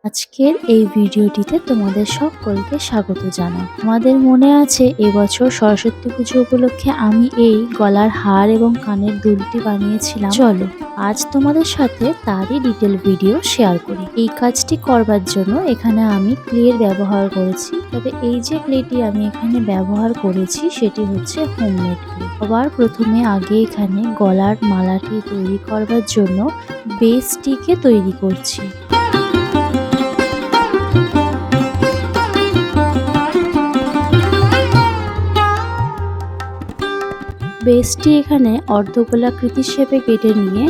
আজকের এই ভিডিওটিতে তোমাদের সকলকে স্বাগত জানাই। আমাদের মনে আছে এবছর সরস্বতী পুজো উপলক্ষে আমি এই গলার হার এবং কানের দুলটি বানিয়েছিলাম। চলো আজ তোমাদের সাথে তারই ডিটেল ভিডিও শেয়ার করি। এই কাজটি করবার জন্য এখানে আমি ক্লের ব্যবহার করেছি। তবে এই যে ক্লেটি আমি এখানে ব্যবহার করেছি সেটি হচ্ছে হোমমেড ক্লে। সবার প্রথমে আগে এখানে গলার মালাটি তৈরি করবার জন্য বেসটিকে তৈরি করছি। বেসটি এখানে অর্ধগোলাকৃতি শেপে কেটে নিয়ে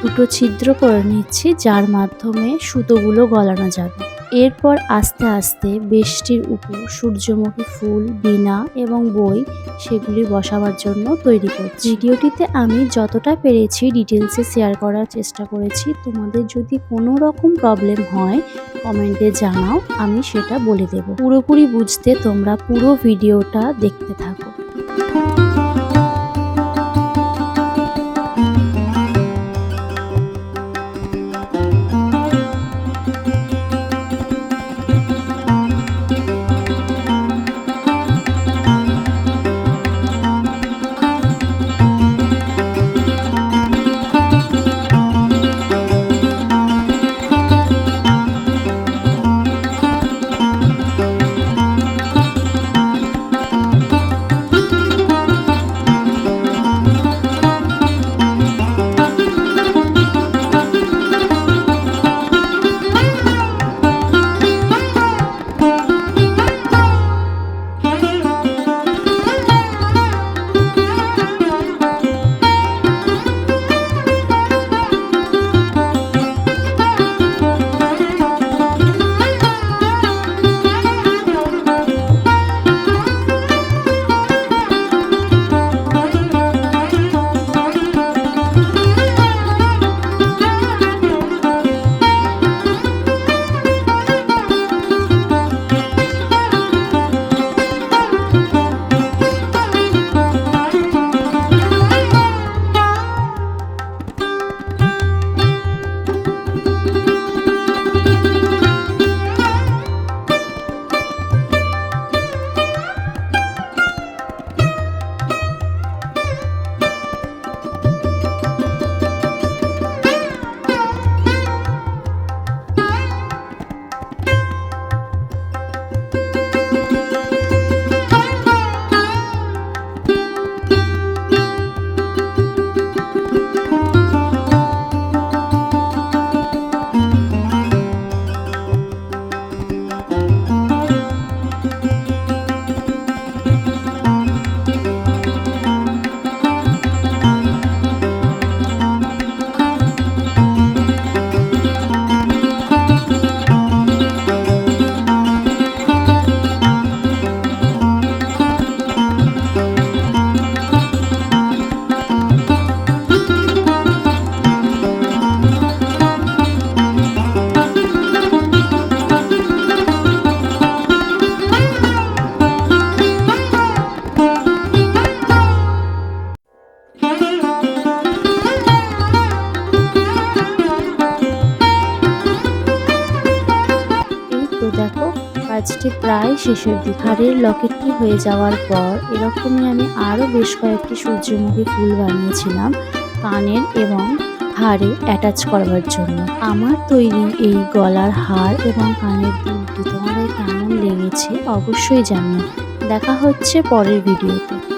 দুটো ছিদ্র করে নিচ্ছি, যার মাধ্যমে সুতোগুলো গলানো যাবে। এরপর আস্তে আস্তে বেসটির উপর সূর্যমুখী ফুল, বীণা এবং বই সেগুলি বসাবার জন্য তৈরি করছি। ভিডিওটিতে আমি যতটা পেরেছি ডিটেলসে শেয়ার করার চেষ্টা করেছি। তোমাদের যদি কোনো রকম প্রবলেম হয় কমেন্টে জানাও, আমি সেটা বলে দেব। পুরোপুরি বুঝতে তোমরা পুরো ভিডিওটা দেখতে থাকো। দেখো কাজটি প্রায় শেষের দিকে। হারের লকেটটি হয়ে যাওয়ার পর এরকমই আমি আরও বেশ কয়েকটি সূর্যমুখী ফুল বানিয়েছিলাম কানের এবং হারে অ্যাটাচ করবার জন্য। আমার তৈরি এই গলার হার এবং কানের দুলটি তোমাদের কেমন লেগেছে অবশ্যই জানিও। দেখা হচ্ছে পরের ভিডিওতে।